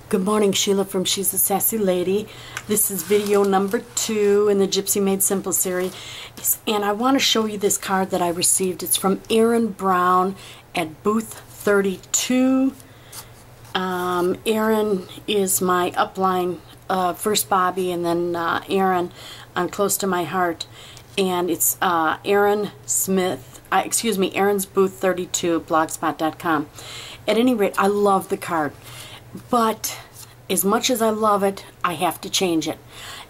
Good morning, Sheila from She's a Sassy Lady. This is video number 2 in the Gypsy Made Simple series. And I want to show you this card that I received. It's from Aaron Brown at booth 32. Aaron is my upline, first Bobby and then Aaron on Close to My Heart. And it's Aaron Smith, Aaron's booth 32 blogspot.com. At any rate, I love the card. But as much as I love it, I have to change it.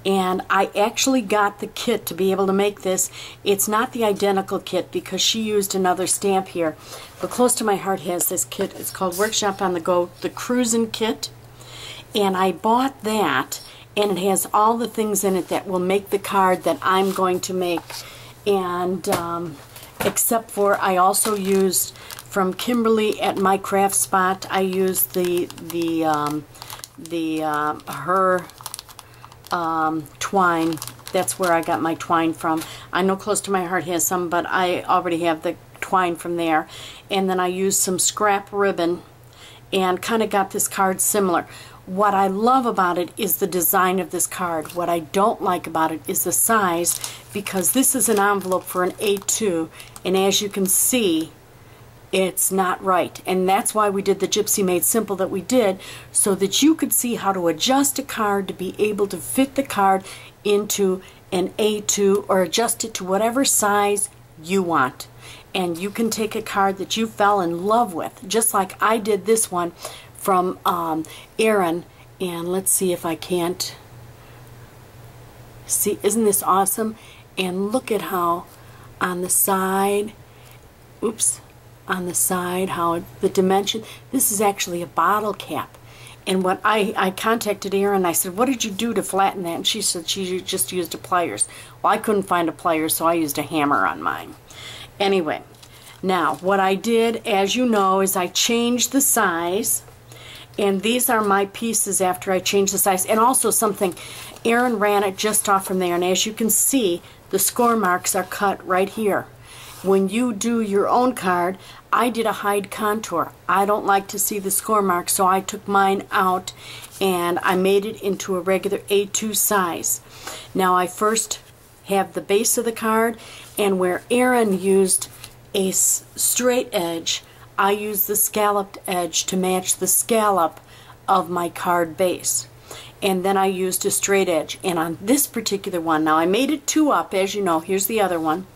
And I actually got the kit to be able to make this. It's not the identical kit because she used another stamp here. But Close to My Heart has this kit. It's called Workshop on the Go, the Cruisin' Kit. And I bought that, and it has all the things in it that will make the card that I'm going to make. And except for I also used from Kimberly at My Craft Spot, I used her twine. That's where I got my twine from. I know Close to My Heart has some, but I already have the twine from there. And then I used some scrap ribbon and kind of got this card similar. What I love about it is the design of this card. What I don't like about it is the size, because this is an envelope for an A2, and as you can see, it's not right. And that's why we did the Gypsy Made Simple that we did, so that you could see how to adjust a card to be able to fit the card into an A2 or adjust it to whatever size you want. And you can take a card that you fell in love with, just like I did this one from Aaron. And let's see if I can't see. Isn't this awesome? And look at how on the side, on the side, how the dimension, this is actually a bottle cap. And what I contacted Erin, I said, what did you do to flatten that? And she said she just used a pliers. Well, I couldn't find a pliers, so I used a hammer on mine. Anyway, now what I did, as you know, is I changed the size. And these are my pieces after I changed the size. And also something, Erin ran it just off from there. And as you can see, the score marks are cut right here. When you do your own card, I did a hide contour. I don't like to see the score marks, so I took mine out and I made it into a regular A2 size. Now I first have the base of the card, and where Erin used a straight edge, I used the scalloped edge to match the scallop of my card base. And then I used a straight edge. And on this particular one, now I made it 2 up, as you know. Here's the other one.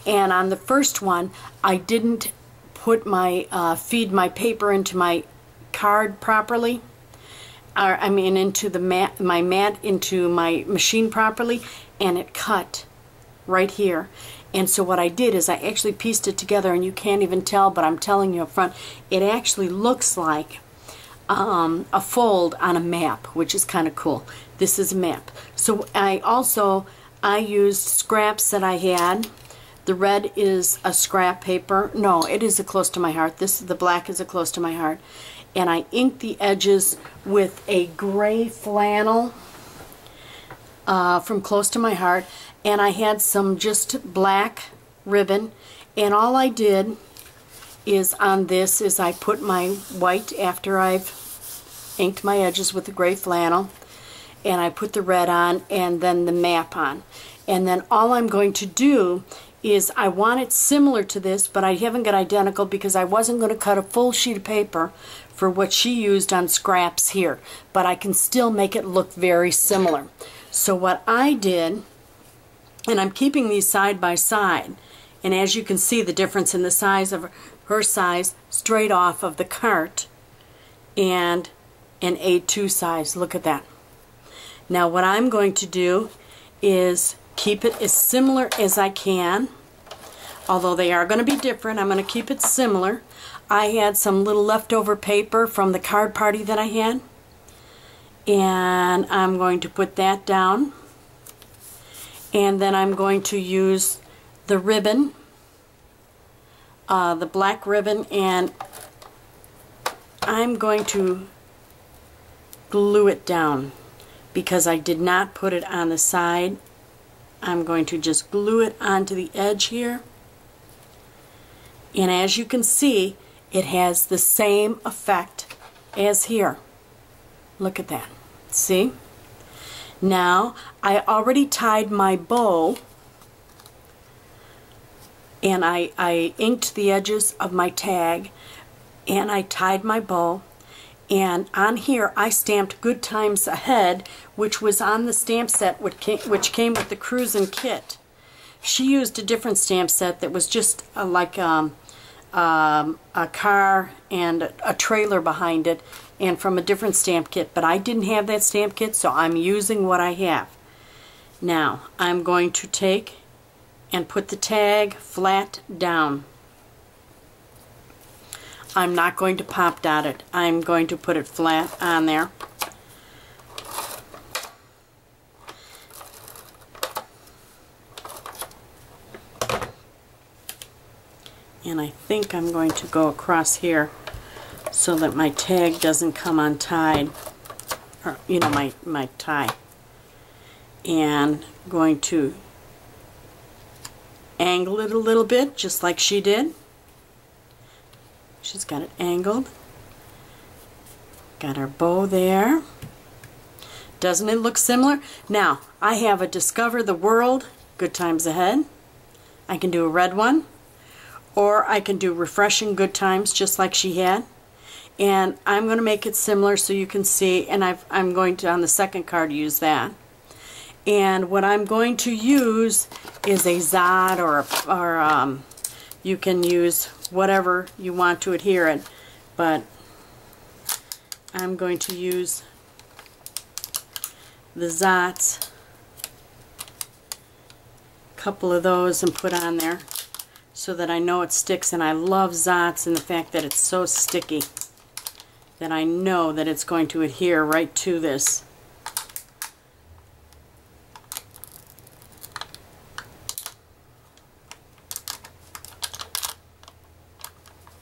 And on the first one, I didn't put my feed my paper into my card properly. Into the my mat into my machine properly, and it cut right here. And so what I did is I actually pieced it together, and you can't even tell, but I'm telling you up front, it actually looks like a fold on a map, which is kind of cool. This is a map. So I used scraps that I had. The red is a scrap paper. No, it is a Close to My Heart. The black is a Close to My Heart. And I inked the edges with a gray flannel from Close to My Heart. And I had some just black ribbon. And all I did is on this is I put my white after I've inked my edges with the gray flannel. And I put the red on and then the map on. And then all I'm going to do is I want it similar to this, but I haven't got identical because I wasn't going to cut a full sheet of paper for what she used on scraps here. But I can still make it look very similar. So what I did, and I'm keeping these side by side, and as you can see the difference in the size of her size straight off of the cart and an A2 size. Look at that. Now what I'm going to do is keep it as similar as I can, although they are going to be different. I'm going to keep it similar. I had some little leftover paper from the card party that I had, and I'm going to put that down, and then I'm going to use the ribbon, the black ribbon, and I'm going to glue it down because I did not put it on the side. I'm going to just glue it onto the edge here. And as you can see, it has the same effect as here. Look at that. See? Now, I already tied my bow, and I inked the edges of my tag, and I tied my bow, and on here I stamped Good Times Ahead, which was on the stamp set which came with the cruising kit. She used a different stamp set that was just like a car and a trailer behind it, and from a different stamp kit, but I didn't have that stamp kit, so I'm using what I have. Now I'm going to take and put the tag flat down. I'm not going to pop dot it. I'm going to put it flat on there. And I think I'm going to go across here so that my tag doesn't come untied, or my tie. And going to angle it a little bit, just like she did. She's got it angled. Got our bow there. Doesn't it look similar? Now, I have a Discover the World, Good Times Ahead. I can do a red one, or I can do Refreshing Good Times, just like she had. And I'm going to make it similar so you can see, and I'm going to, on the second card, use that. And what I'm going to use is a Zod, or you can use whatever you want to adhere it, but I'm going to use the Zots, a couple of those, and put on there so that I know it sticks. And I love Zots and the fact that it's so sticky that I know that it's going to adhere right to this.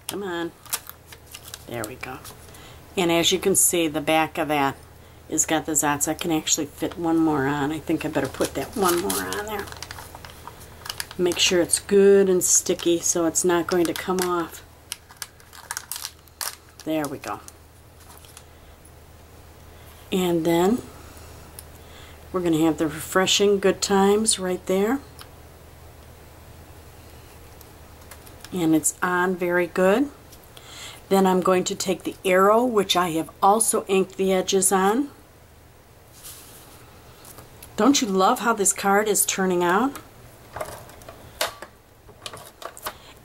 Come on. There we go. And as you can see, the back of that has got the Zots. I can actually fit one more on. I think I better put that one more on there. Make sure it's good and sticky so it's not going to come off. There we go. And then we're going to have the Refreshing Good Times right there. And it's on very good. Then I'm going to take the arrow, which I have also inked the edges on. Don't you love how this card is turning out?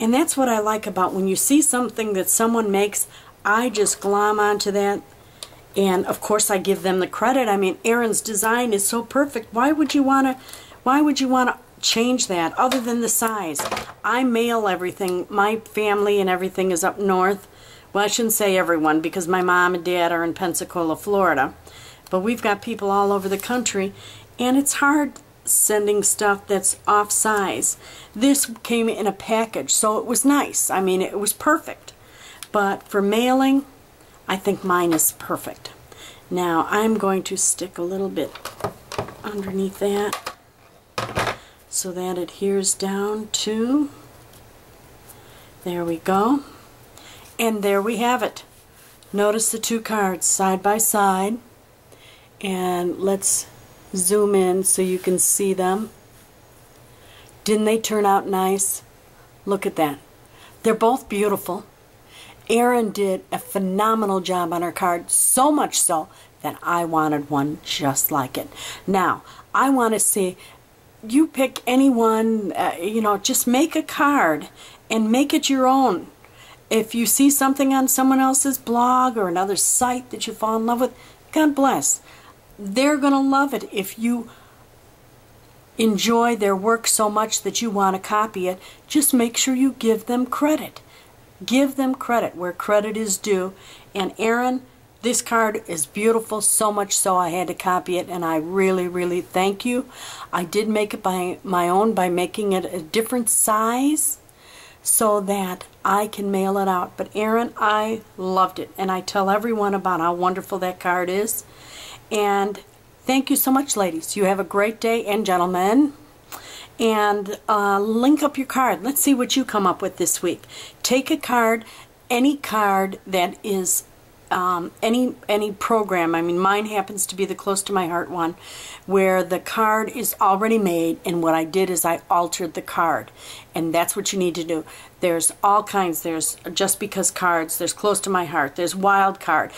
And that's what I like about when you see something that someone makes, I just glom onto that. And of course I give them the credit. I mean, Erin's design is so perfect. Why would you want to change that other than the size? I mail everything. My family and everything is up north. Well, I shouldn't say everyone, because my mom and dad are in Pensacola, Florida. But we've got people all over the country, and it's hard sending stuff that's off size. This came in a package, so it was nice. I mean, it was perfect. But for mailing, I think mine is perfect. Now I'm going to stick a little bit underneath that so that it adheres down to, there we go. And there we have it. Notice the two cards side by side, and let's zoom in so you can see them. Didn't they turn out nice? Look at that. They're both beautiful. Erin did a phenomenal job on her card, so much so that I wanted one just like it. Now, I want to see, you pick anyone, just make a card and make it your own. If you see something on someone else's blog or another site that you fall in love with, God bless. They're going to love it. If you enjoy their work so much that you want to copy it, just make sure you give them credit. Give them credit where credit is due. And Erin, this card is beautiful, so much so I had to copy it, and I really, really thank you. I did make it by my own by making it a different size so that I can mail it out. But Erin, I loved it, and I tell everyone about how wonderful that card is. And thank you so much, ladies. You have a great day, and gentlemen. And link up your card. Let's see what you come up with this week. Take a card, any card that is any program. I mean, mine happens to be the Close to My Heart one, where the card is already made, and what I did is I altered the card, and that's what you need to do. There's all kinds. There's Just Because cards, there's Close to My Heart, there's Wild Card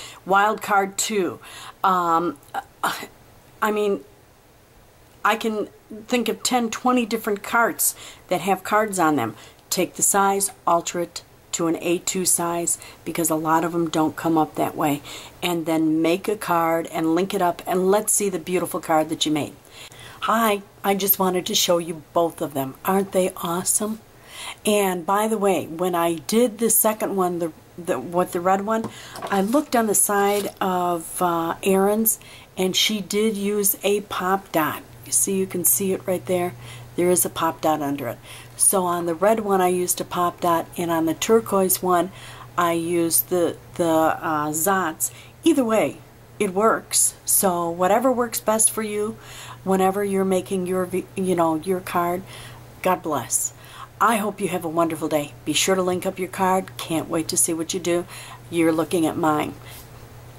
2. I mean, I can think of 10, 20 different carts that have cards on them. Take the size, alter it to an A2 size, because a lot of them don't come up that way, and then make a card and link it up, and let's see the beautiful card that you made. Hi, I just wanted to show you both of them. Aren't they awesome? And by the way, when I did the second one, the red one, I looked on the side of Erin's, and she did use a pop dot. You can see it right there. There is a pop dot under it. So on the red one I used a pop dot, and on the turquoise one I used the Zots. Either way, it works. So whatever works best for you, whenever you're making your your card, God bless. I hope you have a wonderful day. Be sure to link up your card. Can't wait to see what you do. You're looking at mine.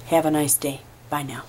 Have a nice day. Bye now.